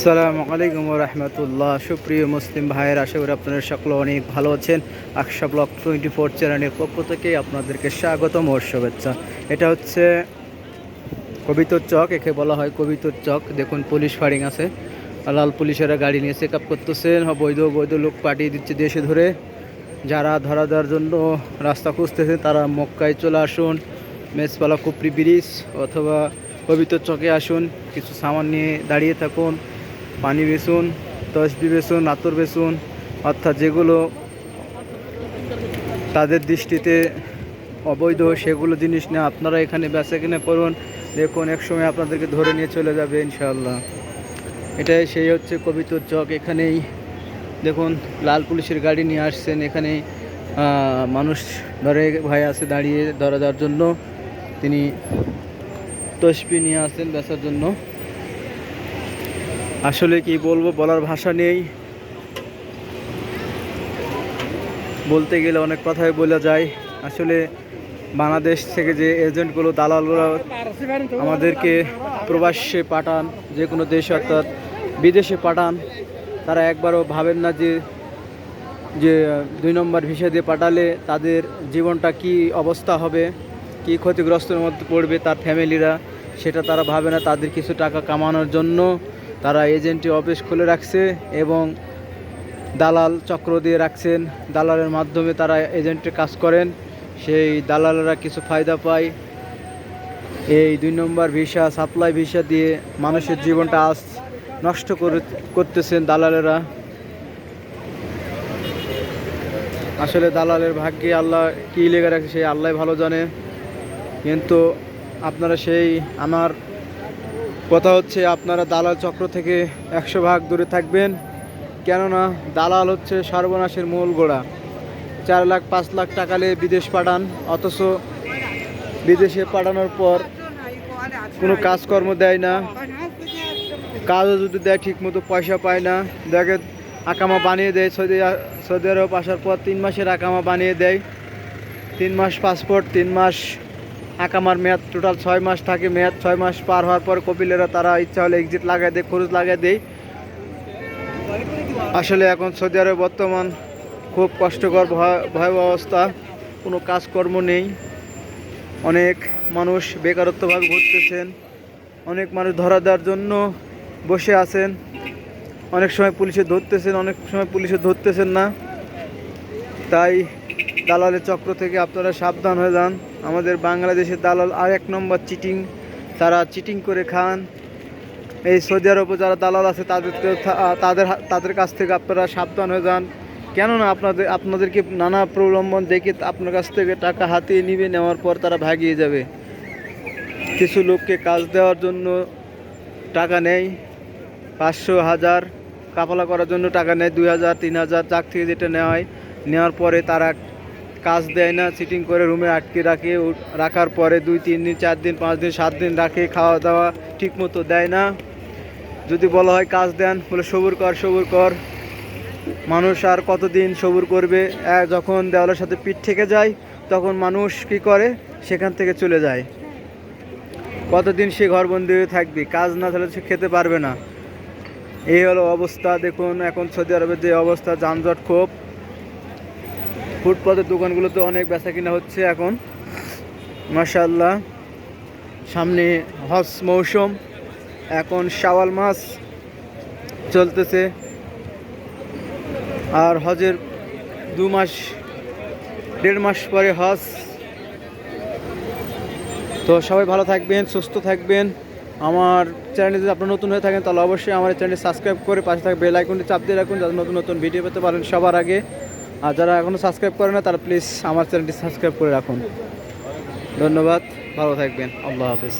আসসালামু আলাইকুম রহমতুল্লাহ। সুপ্রিয় মুসলিম ভাইয়ের, আশা করি আপনারা সকলে অনেক ভালো আছেন। আকশা ব্লগ 24 চ্যানেলের পক্ষ থেকে আপনাদেরকে স্বাগতম ও শুভেচ্ছা। এটা হচ্ছে কবিতর চক, একে বলা হয় কবিতর চক। দেখুন পুলিশ ফাঁড়িং আছে, লাল পুলিশেরা গাড়ি নিয়ে চেক আপ করতেছেন। বৈধ লোক পাঠিয়ে দিচ্ছে দেশে ধরে। যারা ধরা দেওয়ার জন্য রাস্তা খুঁজতেছেন তারা মক্কায় চলে আসুন, মেজপালা কুপরি ব্রিজ অথবা কবিতর চকে আসুন। কিছু সামান নিয়ে দাঁড়িয়ে থাকুন, পানি বেচুন, তসবি বেচুন, আতর বেচুন, অর্থাৎ যেগুলো তাদের দৃষ্টিতে অবৈধ সেগুলো জিনিস নিয়ে আপনারা এখানে বেচা কিনে করুন। দেখুন একসময় আপনাদেরকে ধরে নিয়ে চলে যাবে ইনশাআল্লাহ। এটাই সেই হচ্ছে কবিতর চক। এখানেই দেখুন লাল পুলিশের গাড়ি নিয়ে আসছেন। এখানে মানুষ ধরে ভাই আছে দাঁড়িয়ে ধরা দেওয়ার জন্য, তিনি তসবি নিয়ে আসছেন বেচার জন্য। আসলে কি বলবো, বলার ভাষা নেই। বলতে গেলে অনেক কথাই বলা যায়। আসলে বাংলাদেশ থেকে যে এজেন্টগুলো, দালালরা আমাদেরকে প্রবাসে পাঠান, যে কোনো দেশে অর্থাৎ বিদেশে পাঠান, তারা একবারও ভাবেন না যে 2 নম্বর ভিসা দিয়ে পাঠালে তাদের জীবনটা কি অবস্থা হবে, কি ক্ষতিগ্রস্তের মধ্যে পড়বে তার ফ্যামিলিরা, সেটা তারা ভাবে না। তাদের কিছু টাকা কামানোর জন্য তারা এজেন্টি অফিস খুলে রাখছে এবং দালাল চক্র দিয়ে রাখছেন। দালালের মাধ্যমে তারা এজেন্টে কাজ করেন, সেই দালালেরা কিছু ফায়দা পায়। এই 2 নম্বর ভিসা, সাপ্লাই ভিসা দিয়ে মানুষের জীবনটা আজ নষ্ট করতেছেন দালালেরা। আসলে দালালের ভাগ্যে আল্লাহ কী লেগে রাখছে সেই আল্লাহ ভালো জানে। কিন্তু আপনারা আমার কথা হচ্ছে, আপনারা দালাল চক্র থেকে 100 ভাগ দূরে থাকবেন। কেননা দালাল হচ্ছে সর্বনাশের মূল গোড়া। 4 লাখ 5 লাখ টাকা নিয়ে বিদেশ পাঠান, অথচ বিদেশে পাঠানোর পর কোনো কাজকর্ম দেয় না। কাজও যদি দেয় ঠিক মতো পয়সা পায় না। দেখে আকামা বানিয়ে দেয়, সৌদি আরব আসার পর 3 মাসের আকামা বানিয়ে দেয়। 3 মাস পাসপোর্ট, 3 মাস আকামার মেয়াদ, টোটাল 6 মাস থাকে মেয়াদ। 6 মাস পার হওয়ার পর কপিলেরা তারা ইচ্ছা হলে এক্সিট লাগাই দেয়, খরচ লাগাই দেয়। আসলে এখন সৌদি আরবে বর্তমান খুব কষ্টকর ভয়াবহ অবস্থা, কোনো কাজকর্ম নেই। অনেক মানুষ বেকারত্বভাবে ঘুরতেছেন, অনেক মানুষ ধরা দেওয়ার জন্য বসে আছেন। অনেক সময় পুলিশে ধরতেছেন, অনেক সময় পুলিশে ধরতেছেন না। তাই দালালের চক্র থেকে আপনারা সাবধান হয়ে যান। আমাদের বাংলাদেশের দালাল আর 1 নম্বর চিটিং, তারা চিটিং করে খান। এই সৌদি আরবে যারা দালাল আছে তাদের কাছ থেকে আপনারা সাবধান হয়ে যান। কেননা আপনাদেরকে নানা প্রলোভন দেখে আপনার কাছ থেকে টাকা হাতিয়ে নিবে, নেওয়ার পর তারা ভাগিয়ে যাবে। কিছু লোককে কাজ দেওয়ার জন্য টাকা নেয়, 500 1000 কাফালা করার জন্য টাকা নেয়, 2000 3000 যাক থেকে যেটা নেওয়া হয়। নেওয়ার পরে তারা কাজ দেয় না, চিটিং করে রুমে আটকে রাখার পরে 2 3 দিন 4 দিন 5 দিন 7 দিন রাখে, খাওয়া দাওয়া ঠিক মতো দেয় না। যদি বলা হয় কাজ দেন, বলে সবুর কর। মানুষ আর কতদিন সবুর করবে? যখন দেওয়ালের সাথে পিঠ থেকে যায় তখন মানুষ কি করে, সেখান থেকে চলে যায়। কতদিন সে ঘরবন্দি হয়ে থাকবে? কাজ না থাকলে সে খেতে পারবে না। এই হলো অবস্থা। দেখুন এখন সৌদি আরবের যে অবস্থা, যানজট খুব। ফুটপাতের দোকানগুলোতে অনেক বেচা কিনা হচ্ছে এখন মাশাআল্লাহ। সামনে হজ মৌসুম, এখন শাওয়াল মাস চলতেছে, আর হজের 2 মাস 1.5 মাস পরে হজ। তো সবাই ভালো থাকবেন, সুস্থ থাকবেন। আমার চ্যানেলে যদি আপনারা নতুন হয়ে থাকেন তাহলে অবশ্যই আমার চ্যানেলটি সাবস্ক্রাইব করে পাশে থাকা বেল আইকনটি চাপ দিয়ে রাখুন, যাতে নতুন ভিডিও পেতে পারেন সবার আগে। আর যারা এখনও সাবস্ক্রাইব করে না তারা প্লিজ আমার চ্যানেলটি সাবস্ক্রাইব করে রাখুন। ধন্যবাদ, ভালো থাকবেন, আল্লাহ হাফেজ।